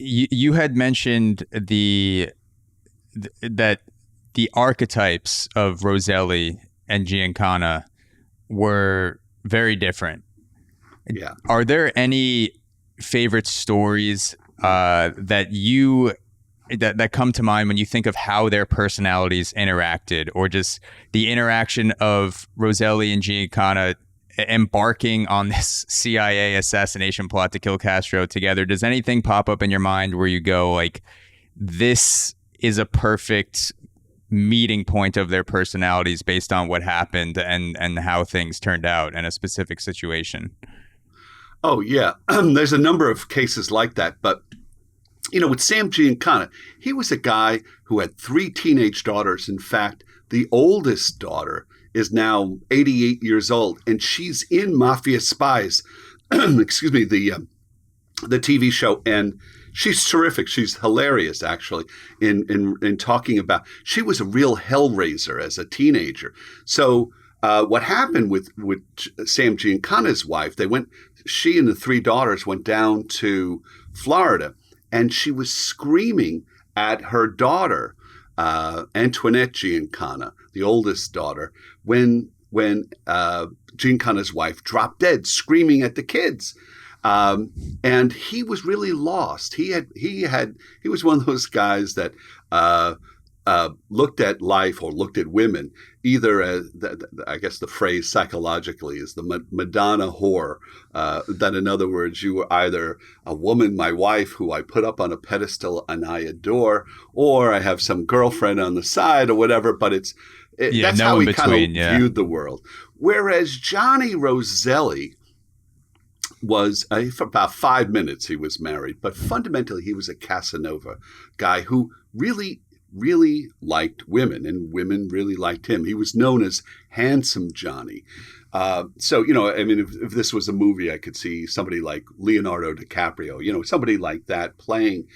you had mentioned that the archetypes of Roselli and Giancana were very different. Yeah. Are there any favorite stories that come to mind when you think of how their personalities interacted, or just the interaction of Roselli and Giancana embarking on this CIA assassination plot to kill Castro together? Does anything pop up in your mind where you go like, this is a perfect meeting point of their personalities based on what happened and how things turned out in a specific situation? Oh, yeah. There's a number of cases like that. But, with Sam Giancana, he was a guy who had 3 teenage daughters. In fact, the oldest daughter is now 88 years old, and she's in Mafia Spies, excuse me, the TV show. And she's terrific. She's hilarious, actually, in talking about, she was a real hellraiser as a teenager. So what happened with Sam Giancana's wife, she and the 3 daughters went down to Florida, and she was screaming at her daughter, Antoinette Giancana, the oldest daughter, when Giancana's wife dropped dead, screaming at the kids. And he was really lost. He was one of those guys that looked at life or looked at women either as, I guess the phrase psychologically is the Madonna whore. That in other words, you were either a woman, my wife, who I put up on a pedestal and I adore, or I have some girlfriend on the side or whatever. But that's how he kind of viewed the world. Whereas Johnny Roselli was, for about 5 minutes he was married, but fundamentally he was a Casanova guy who really liked women, and women really liked him. He was known as Handsome Johnny. So, if this was a movie, I could see somebody like Leonardo DiCaprio, somebody like that playing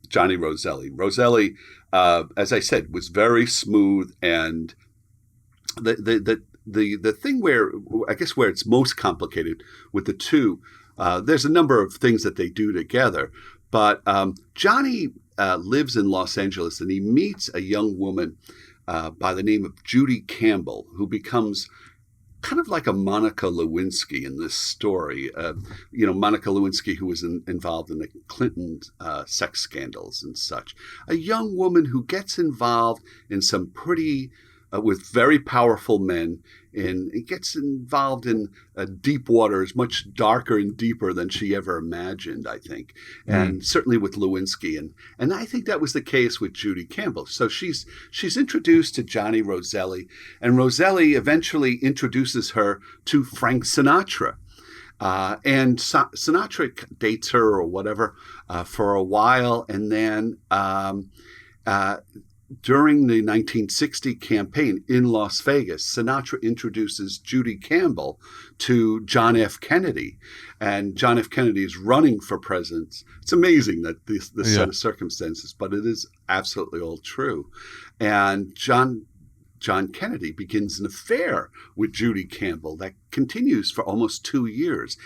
Johnny Roselli. Roselli, as I said, was very smooth, and the thing where it's most complicated with the two, there's a number of things that they do together, but Johnny lives in Los Angeles, and he meets a young woman by the name of Judy Campbell, who becomes kind of like a Monica Lewinsky in this story. Monica Lewinsky, who was involved in the Clinton sex scandals and such. A young woman who gets involved in some pretty with very powerful men, and it gets involved in deep waters, much darker and deeper than she ever imagined, I think, and certainly with Lewinsky, and I think that was the case with Judy Campbell. So she's introduced to Johnny Roselli, and Roselli eventually introduces her to Frank Sinatra. And Sinatra dates her or whatever for a while, and then during the 1960 campaign in Las Vegas, Sinatra introduces Judy Campbell to John F. Kennedy, and John F. Kennedy is running for president. It's amazing that this set of circumstances, but it is absolutely all true. And John Kennedy begins an affair with Judy Campbell that continues for almost 2 years,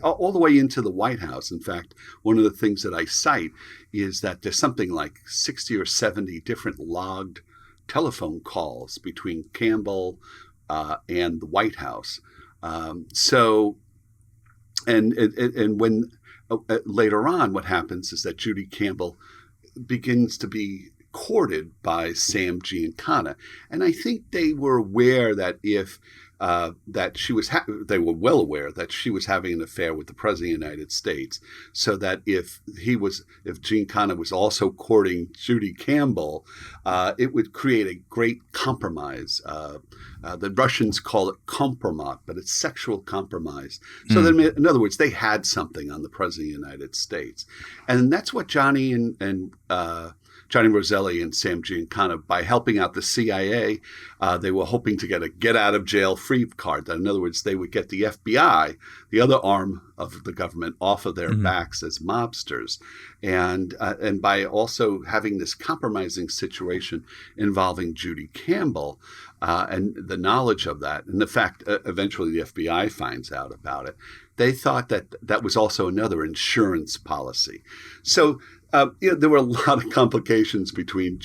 all the way into the White House. In fact, one of the things that I cite is that there's something like 60 or 70 different logged telephone calls between Campbell and the White House. And when later on, what happens is that Judy Campbell begins to be courted by Sam Giancana, and I think they were aware that they were well aware that she was having an affair with the President of the United States, so that if Giancana was also courting Judy Campbell, it would create a great compromise. The Russians call it kompromat, but it's sexual compromise. So that, in other words, they had something on the President of the United States, and that's what Johnny and Johnny Roselli and Sam Giancana, by helping out the CIA, they were hoping to get a get-out-of-jail-free card. In other words, they would get the FBI, the other arm of the government, off of their backs as mobsters. And by also having this compromising situation involving Judy Campbell and the knowledge of that, and the fact eventually the FBI finds out about it, they thought that was also another insurance policy. So there were a lot of complications between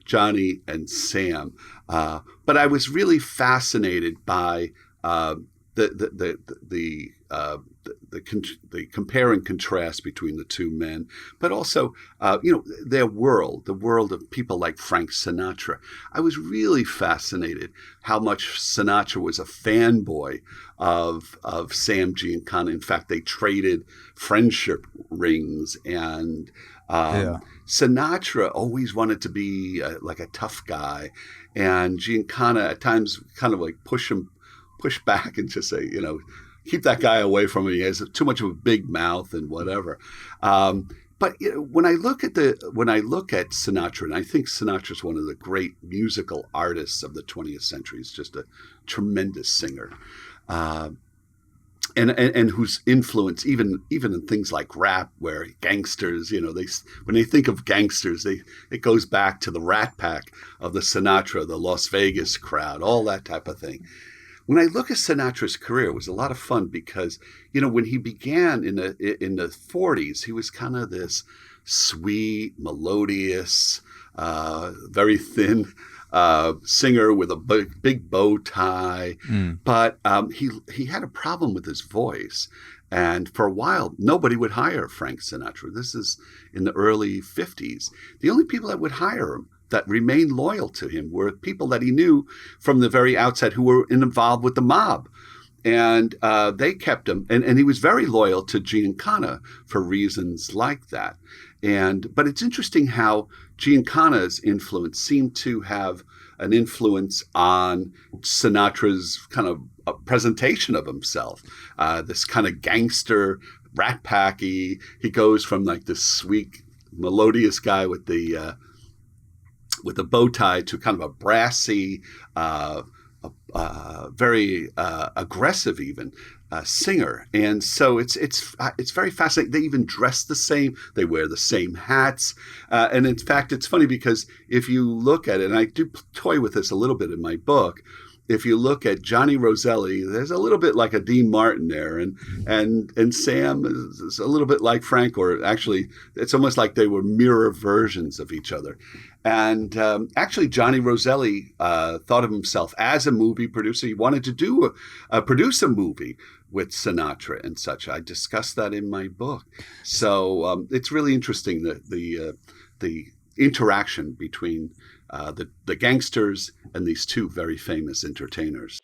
Johnny and Sam, but I was really fascinated by the compare and contrast between the two men, but also, their world, the world of people like Frank Sinatra. I was really fascinated how much Sinatra was a fanboy of Sam Giancana. In fact, they traded friendship rings, and Sinatra always wanted to be like a tough guy, and Giancana at times kind of like push back and just say, keep that guy away from me. He has too much of a big mouth and whatever. But when I look at Sinatra, and I think Sinatra's one of the great musical artists of the 20th century. He's just a tremendous singer, and whose influence, even in things like rap, where gangsters, when they think of gangsters, it goes back to the Rat Pack of the Sinatra, the Las Vegas crowd, all that type of thing. When I look at Sinatra's career, it was a lot of fun because, when he began in the 40s, he was kind of this sweet, melodious, very thin singer with a big bow tie. But he had a problem with his voice. And for a while, nobody would hire Frank Sinatra. This is in the early 50s. The only people that would hire him, that remained loyal to him, were people that he knew from the very outset who were involved with the mob. And they kept him. And he was very loyal to Giancana for reasons like that. But it's interesting how Giancana's influence seemed to have an influence on Sinatra's kind of presentation of himself. This kind of gangster, rat packy. He goes from like this sweet, melodious guy with the bow tie to kind of a brassy, very aggressive even singer. And so it's very fascinating. They even dress the same. They wear the same hats. And in fact, it's funny because if you look at it, and I do toy with this a little bit in my book, if you look at Johnny Roselli, there's a little bit like a Dean Martin there, and Sam is a little bit like Frank, or actually, it's almost like they were mirror versions of each other. And actually, Johnny Roselli thought of himself as a movie producer. He wanted to produce a movie with Sinatra and such. I discussed that in my book. So it's really interesting the interaction between the gangsters and these two very famous entertainers.